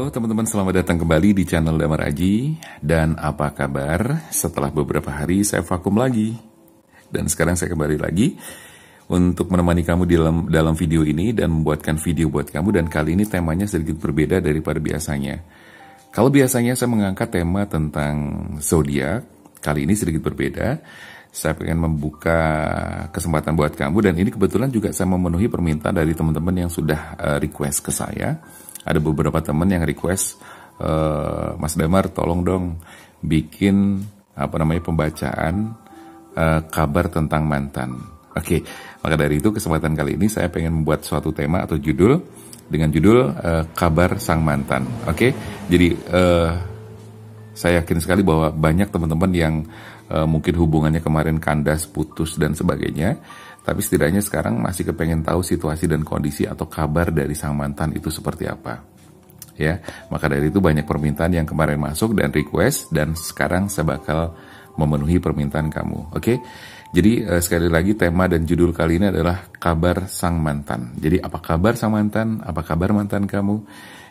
Halo teman-teman, selamat datang kembali di channel Damar Aji. Dan apa kabar? Setelah beberapa hari saya vakum lagi. Dan sekarang saya kembali lagi untuk menemani kamu dalam video ini dan membuatkan video buat kamu. Dan kali ini temanya sedikit berbeda daripada biasanya. Kalau biasanya saya mengangkat tema tentang zodiak, kali ini sedikit berbeda. Saya pengen membuka kesempatan buat kamu, dan ini kebetulan juga saya memenuhi permintaan dari teman-teman yang sudah request ke saya. Ada beberapa teman yang request, Mas Damar tolong dong bikin pembacaan kabar tentang mantan. Oke, maka dari itu kesempatan kali ini saya pengen membuat suatu tema atau judul dengan judul kabar sang mantan. Oke, jadi saya yakin sekali bahwa banyak teman-teman yang mungkin hubungannya kemarin kandas, putus dan sebagainya. Tapi setidaknya sekarang masih kepengen tahu situasi dan kondisi atau kabar dari sang mantan itu seperti apa. Ya, maka dari itu banyak permintaan yang kemarin masuk dan request, dan sekarang saya bakal memenuhi permintaan kamu. Oke? Jadi sekali lagi tema dan judul kali ini adalah kabar sang mantan. Jadi apa kabar sang mantan? Apa kabar mantan kamu?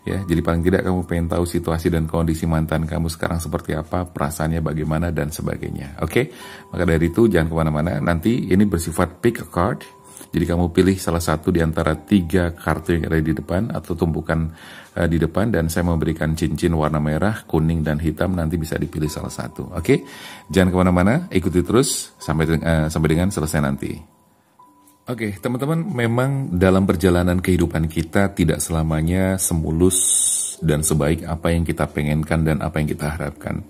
Ya, jadi paling tidak kamu pengen tahu situasi dan kondisi mantan kamu sekarang seperti apa, perasaannya bagaimana dan sebagainya. Oke? Maka dari itu jangan kemana-mana. Nanti ini bersifat pick a card. Jadi kamu pilih salah satu di antara 3 kartu yang ada di depan atau tumpukan di depan, dan saya memberikan cincin warna merah, kuning dan hitam. Nanti bisa dipilih salah satu. Oke? Jangan kemana-mana. Ikuti terus sampai dengan selesai nanti. Oke, teman-teman, memang dalam perjalanan kehidupan kita tidak selamanya semulus dan sebaik apa yang kita pengenkan dan apa yang kita harapkan.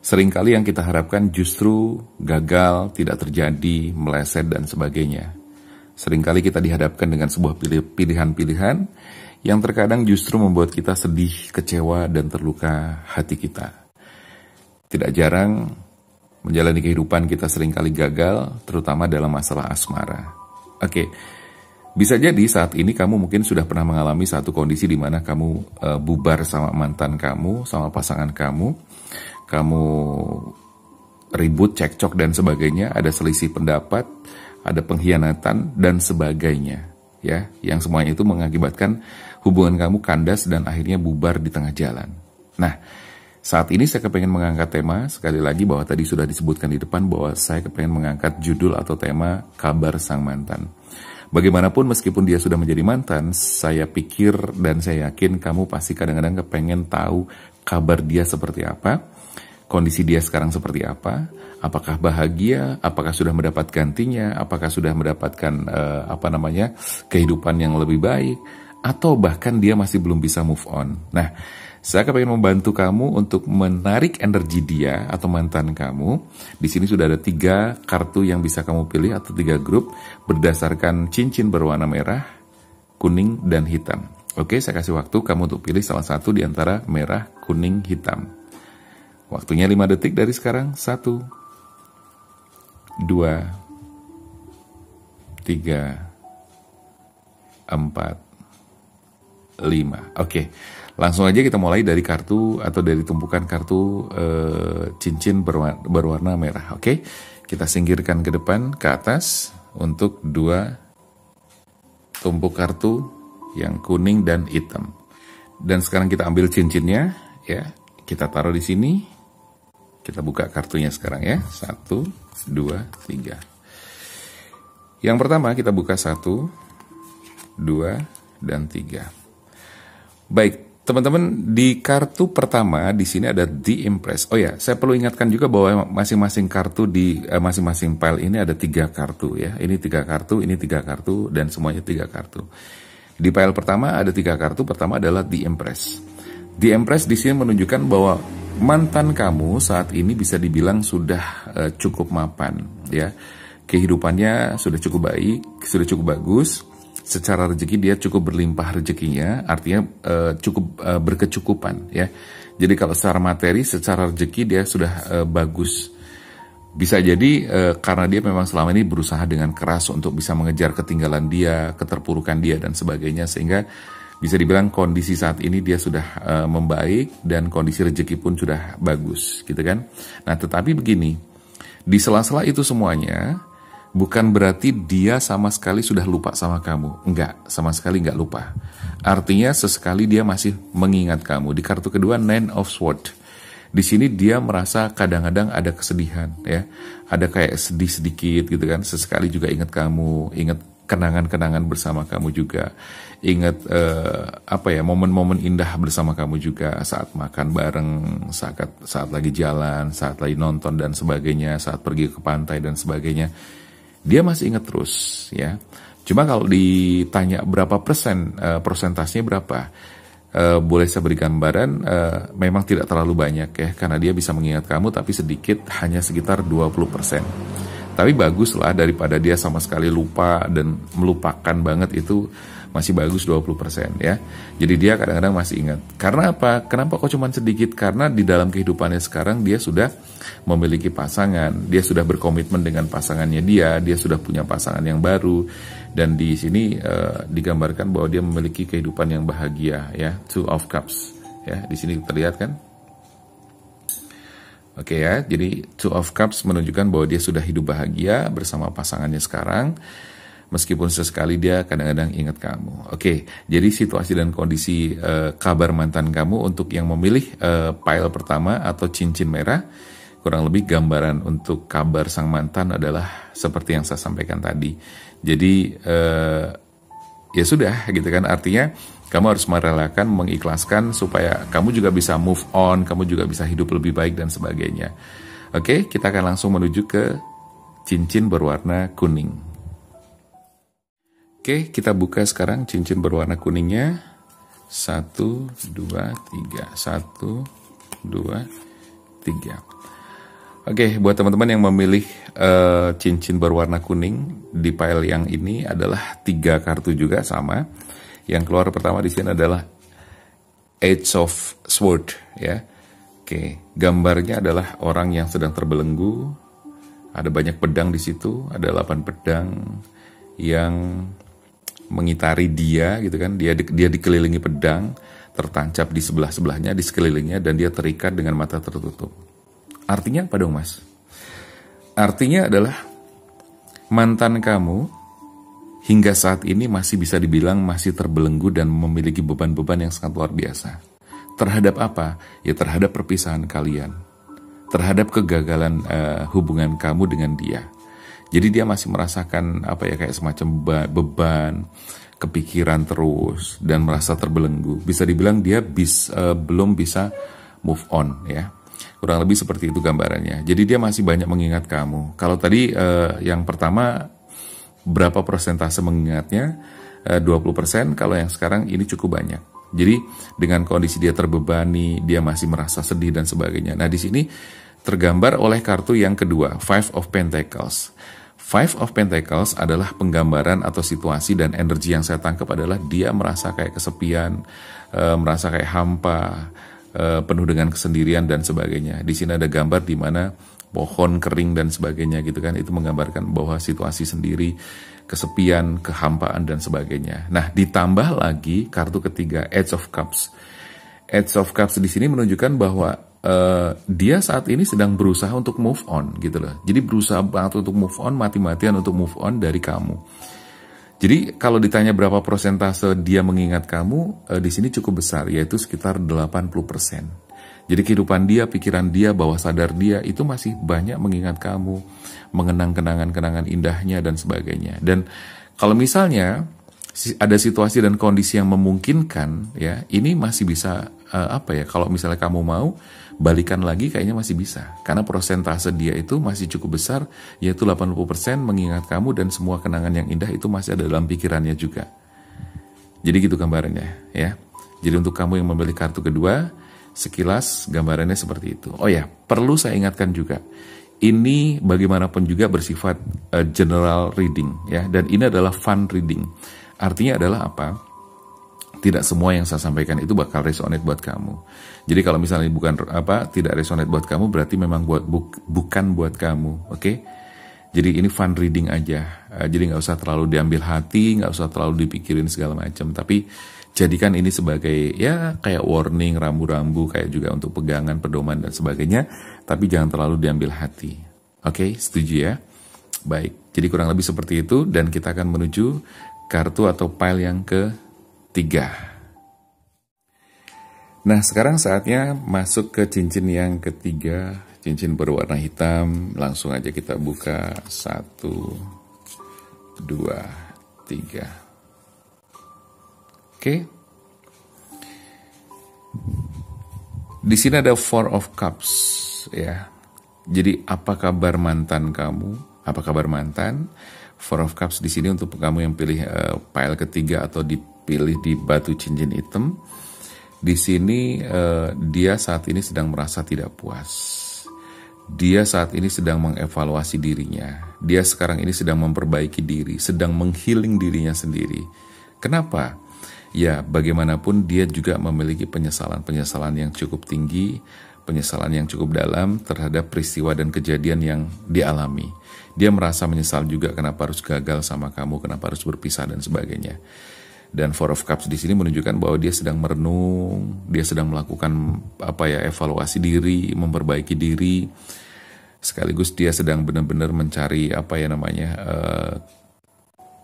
Seringkali yang kita harapkan justru gagal, tidak terjadi, meleset dan sebagainya. Seringkali kita dihadapkan dengan sebuah pilihan-pilihan yang terkadang justru membuat kita sedih, kecewa dan terluka hati kita. Tidak jarang menjalani kehidupan kita seringkali gagal, terutama dalam masalah asmara. Oke, bisa jadi saat ini kamu mungkin sudah pernah mengalami satu kondisi di mana kamu bubar sama mantan kamu, sama pasangan kamu ribut, cekcok dan sebagainya, ada selisih pendapat, ada pengkhianatan dan sebagainya, ya, yang semuanya itu mengakibatkan hubungan kamu kandas dan akhirnya bubar di tengah jalan. Nah, saat ini saya kepengen mengangkat tema, sekali lagi bahwa tadi sudah disebutkan di depan bahwa saya kepengen mengangkat judul atau tema kabar sang mantan. Bagaimanapun meskipun dia sudah menjadi mantan, saya pikir dan saya yakin kamu pasti kadang-kadang kepengen tahu kabar dia seperti apa, kondisi dia sekarang seperti apa, apakah bahagia, apakah sudah mendapat gantinya, apakah sudah mendapatkan kehidupan yang lebih baik, atau bahkan dia masih belum bisa move on. Nah, saya kepengen membantu kamu untuk menarik energi dia atau mantan kamu. Di sini sudah ada 3 kartu yang bisa kamu pilih atau 3 grup berdasarkan cincin berwarna merah, kuning, dan hitam. Oke, saya kasih waktu kamu untuk pilih salah satu di antara merah, kuning, hitam. Waktunya 5 detik dari sekarang. 1, 2, 3, 4, 5. Oke, langsung aja kita mulai dari kartu atau dari tumpukan kartu cincin berwarna merah. Oke, kita singkirkan ke depan, ke atas untuk 2 tumpuk kartu yang kuning dan hitam. Dan sekarang kita ambil cincinnya, ya, kita taruh di sini. Kita buka kartunya sekarang ya. 1, 2, 3. Yang pertama kita buka 1, 2, dan 3. Baik, teman-teman, di kartu pertama di sini ada The Empress. Oh ya, saya perlu ingatkan juga bahwa masing-masing kartu di masing-masing pile ini ada 3 kartu ya. Ini 3 kartu, ini 3 kartu, dan semuanya 3 kartu. Di pile pertama ada 3 kartu. Pertama adalah The Empress. The Empress di sini menunjukkan bahwa mantan kamu saat ini bisa dibilang sudah cukup mapan ya. Kehidupannya sudah cukup baik, sudah cukup bagus. Secara rezeki dia cukup berlimpah rezekinya, artinya cukup berkecukupan ya. Jadi kalau secara materi, secara rezeki dia sudah bagus. Bisa jadi karena dia memang selama ini berusaha dengan keras untuk bisa mengejar ketinggalan dia, keterpurukan dia dan sebagainya, sehingga bisa dibilang kondisi saat ini dia sudah membaik dan kondisi rezeki pun sudah bagus, gitu kan. Nah, tetapi begini, di sela-sela itu semuanya, Bukan berarti dia sama sekali sudah lupa sama kamu. Enggak, sama sekali enggak lupa. Artinya sesekali dia masih mengingat kamu. Di kartu kedua, Nine of Swords. Di sini dia merasa kadang-kadang ada kesedihan, ya. Ada kayak sedih sedikit gitu kan. Sesekali juga ingat kamu, ingat kenangan-kenangan bersama kamu juga. Ingat momen-momen indah bersama kamu juga, saat makan bareng, saat lagi jalan, saat lagi nonton dan sebagainya, saat pergi ke pantai dan sebagainya. Dia masih ingat terus, ya. Cuma kalau ditanya berapa persen, persentasenya berapa, boleh saya beri gambaran, memang tidak terlalu banyak ya, karena dia bisa mengingat kamu tapi sedikit, hanya sekitar 20%. Tapi bagus lah daripada dia sama sekali lupa dan melupakan banget, itu masih bagus 20% ya. Jadi dia kadang-kadang masih ingat. Karena apa? Kenapa kok cuma sedikit? Karena di dalam kehidupannya sekarang dia sudah memiliki pasangan, dia sudah berkomitmen dengan pasangannya dia sudah punya pasangan yang baru, dan di sini digambarkan bahwa dia memiliki kehidupan yang bahagia ya. Two of Cups ya, di sini terlihat kan? Oke ya, jadi Two of Cups menunjukkan bahwa dia sudah hidup bahagia bersama pasangannya sekarang, meskipun sesekali dia kadang-kadang ingat kamu. Oke, jadi situasi dan kondisi kabar mantan kamu untuk yang memilih pile pertama atau cincin merah, kurang lebih gambaran untuk kabar sang mantan adalah seperti yang saya sampaikan tadi. Jadi ya sudah gitu kan, artinya kamu harus merelakan, mengikhlaskan supaya kamu juga bisa move on, kamu juga bisa hidup lebih baik dan sebagainya. Oke, kita akan langsung menuju ke cincin berwarna kuning. Oke, kita buka sekarang cincin berwarna kuningnya. 1, 2, 3. 1, 2, 3. Oke, buat teman-teman yang memilih cincin berwarna kuning di pile yang ini adalah 3 kartu juga sama. Yang keluar pertama di sini adalah Eight of Swords ya. Oke, gambarnya adalah orang yang sedang terbelenggu. Ada banyak pedang di situ, ada 8 pedang yang mengitari dia gitu kan. Dia dikelilingi pedang, tertancap di sebelah-sebelahnya, di sekelilingnya, dan dia terikat dengan mata tertutup. Artinya apa dong, Mas? Artinya adalah mantan kamu hingga saat ini masih bisa dibilang masih terbelenggu dan memiliki beban-beban yang sangat luar biasa. Terhadap apa? Ya terhadap perpisahan kalian. Terhadap kegagalan hubungan kamu dengan dia. Jadi dia masih merasakan kayak semacam beban, kepikiran terus, dan merasa terbelenggu. Bisa dibilang dia belum bisa move on ya. Kurang lebih seperti itu gambarannya. Jadi dia masih banyak mengingat kamu. Kalau tadi yang pertama berapa persentase mengingatnya? 20%, kalau yang sekarang ini cukup banyak. Jadi dengan kondisi dia terbebani, dia masih merasa sedih dan sebagainya. Nah di sini tergambar oleh kartu yang kedua, Five of Pentacles. Five of Pentacles adalah penggambaran atau situasi dan energi yang saya tangkap adalah dia merasa kayak kesepian, merasa kayak hampa, penuh dengan kesendirian dan sebagainya. Di sini ada gambar di mana pohon kering dan sebagainya gitu kan, itu menggambarkan bahwa situasi sendiri, kesepian, kehampaan dan sebagainya. Nah, ditambah lagi kartu ketiga, Eight of Cups. Eight of Cups di sini menunjukkan bahwa dia saat ini sedang berusaha untuk move on gitu loh. Jadi berusaha banget untuk move on, mati-matian untuk move on dari kamu. Jadi kalau ditanya berapa persentase dia mengingat kamu, di sini cukup besar, yaitu sekitar 80%. Jadi kehidupan dia, pikiran dia, bawah sadar dia itu masih banyak mengingat kamu, mengenang kenangan-kenangan indahnya dan sebagainya. Dan kalau misalnya ada situasi dan kondisi yang memungkinkan, ya ini masih bisa kalau misalnya kamu mau balikan lagi, kayaknya masih bisa. Karena persentase dia itu masih cukup besar, yaitu 80% mengingat kamu dan semua kenangan yang indah itu masih ada dalam pikirannya juga. Jadi gitu gambarannya, ya. Jadi untuk kamu yang memilih kartu kedua, sekilas gambarannya seperti itu. Oh ya, perlu saya ingatkan juga, ini bagaimanapun juga bersifat general reading ya, dan ini adalah fun reading. Artinya adalah apa? Tidak semua yang saya sampaikan itu bakal resonate buat kamu. Jadi kalau misalnya tidak resonate buat kamu, berarti memang bukan buat kamu, oke? Jadi ini fun reading aja. Jadi nggak usah terlalu diambil hati, nggak usah terlalu dipikirin segala macam, tapi jadikan ini sebagai ya kayak warning, rambu-rambu, kayak juga untuk pegangan, pedoman dan sebagainya, tapi jangan terlalu diambil hati. Oke, setuju ya? Baik, jadi kurang lebih seperti itu dan kita akan menuju kartu atau pile yang ketiga. Nah, sekarang saatnya masuk ke cincin yang ketiga, cincin berwarna hitam. Langsung aja kita buka 1, 2, 3. Oke. Di sini ada Four of Cups ya. Jadi apa kabar mantan kamu? Apa kabar mantan? Four of Cups di sini untuk kamu yang pilih pile ketiga atau dipilih di batu cincin hitam. Di sini dia saat ini sedang merasa tidak puas. Dia saat ini sedang mengevaluasi dirinya. Dia sekarang ini sedang memperbaiki diri, sedang menghealing dirinya sendiri. Kenapa? Ya, bagaimanapun dia juga memiliki penyesalan-penyesalan yang cukup tinggi, penyesalan yang cukup dalam terhadap peristiwa dan kejadian yang dialami. Dia merasa menyesal juga kenapa harus gagal sama kamu, kenapa harus berpisah dan sebagainya. Dan Four of Cups di sini menunjukkan bahwa dia sedang merenung, dia sedang melakukan evaluasi diri, memperbaiki diri. Sekaligus dia sedang benar-benar mencari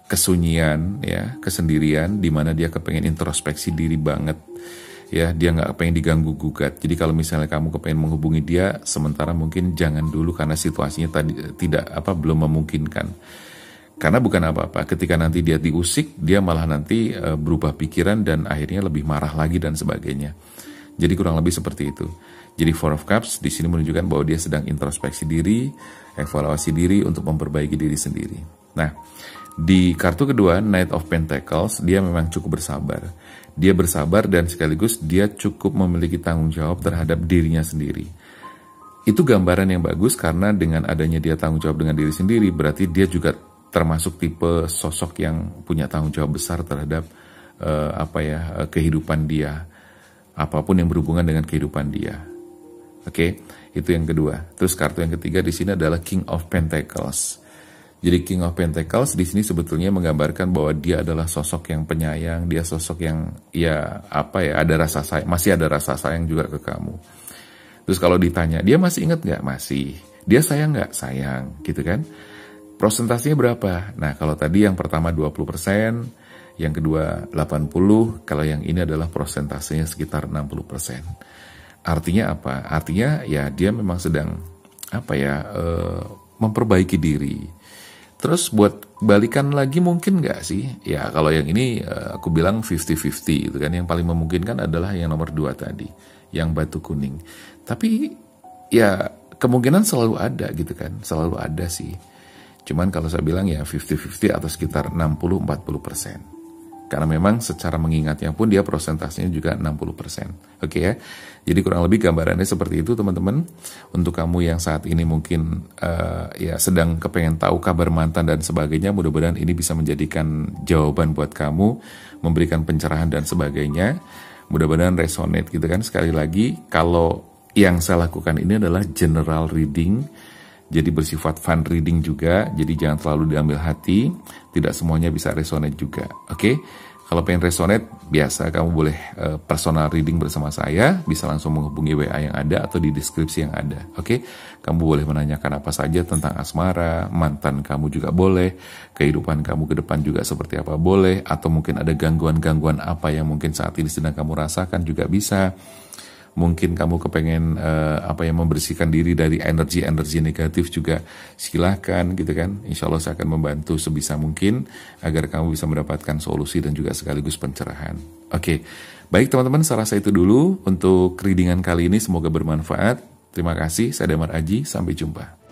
kesunyian ya, kesendirian, di mana dia kepengen introspeksi diri banget. Ya, dia nggak pengen diganggu gugat. Jadi kalau misalnya kamu kepengen menghubungi dia, sementara mungkin jangan dulu karena situasinya belum memungkinkan. Karena bukan apa-apa, ketika nanti dia diusik, dia malah nanti berubah pikiran dan akhirnya lebih marah lagi dan sebagainya. Jadi kurang lebih seperti itu. Jadi Four of Cups di sini menunjukkan bahwa dia sedang introspeksi diri, evaluasi diri untuk memperbaiki diri sendiri. Nah, di kartu kedua, Knight of Pentacles, dia memang cukup bersabar. Dia bersabar dan sekaligus dia cukup memiliki tanggung jawab terhadap dirinya sendiri. Itu gambaran yang bagus karena dengan adanya dia tanggung jawab dengan diri sendiri, berarti dia juga termasuk tipe sosok yang punya tanggung jawab besar terhadap kehidupan dia. Apapun yang berhubungan dengan kehidupan dia. Oke, itu yang kedua. Terus kartu yang ketiga di sini adalah King of Pentacles. Jadi King of Pentacles di sini sebetulnya menggambarkan bahwa dia adalah sosok yang penyayang, dia sosok yang ada rasa sayang, masih ada rasa sayang juga ke kamu. Terus kalau ditanya, dia masih ingat nggak? Masih. Dia sayang nggak? Sayang, gitu kan? Prosentasenya berapa? Nah, kalau tadi yang pertama 20%, yang kedua 80%, kalau yang ini adalah prosentasenya sekitar 60%. Artinya apa? Artinya ya dia memang sedang memperbaiki diri. Terus buat balikan lagi mungkin nggak sih? Ya kalau yang ini aku bilang 50-50 gitu kan. Yang paling memungkinkan adalah yang nomor 2 tadi, yang batu kuning. Tapi ya kemungkinan selalu ada gitu kan, selalu ada sih. Cuman kalau saya bilang ya 50-50 atau sekitar 60-40%. Karena memang secara mengingatnya pun dia prosentasenya juga 60%. Oke ya. Jadi kurang lebih gambarannya seperti itu teman-teman. Untuk kamu yang saat ini mungkin sedang kepengen tahu kabar mantan dan sebagainya, mudah-mudahan ini bisa menjadikan jawaban buat kamu, memberikan pencerahan dan sebagainya. Mudah-mudahan resonate gitu kan. Sekali lagi, kalau yang saya lakukan ini adalah general reading, jadi bersifat fun reading juga, jadi jangan terlalu diambil hati, tidak semuanya bisa resonate juga, oke? Kalau pengen resonate, biasa kamu boleh personal reading bersama saya, bisa langsung menghubungi WA yang ada atau di deskripsi yang ada, oke? Kamu boleh menanyakan apa saja tentang asmara, mantan kamu juga boleh, kehidupan kamu ke depan juga seperti apa boleh, atau mungkin ada gangguan-gangguan apa yang mungkin saat ini sedang kamu rasakan juga bisa. Mungkin kamu kepengen membersihkan diri dari energi-energi negatif juga silahkan gitu kan. Insya Allah saya akan membantu sebisa mungkin agar kamu bisa mendapatkan solusi dan juga sekaligus pencerahan. Oke, baik teman-teman, saya rasa itu dulu untuk readingan kali ini, semoga bermanfaat. Terima kasih, saya Damar Aji, sampai jumpa.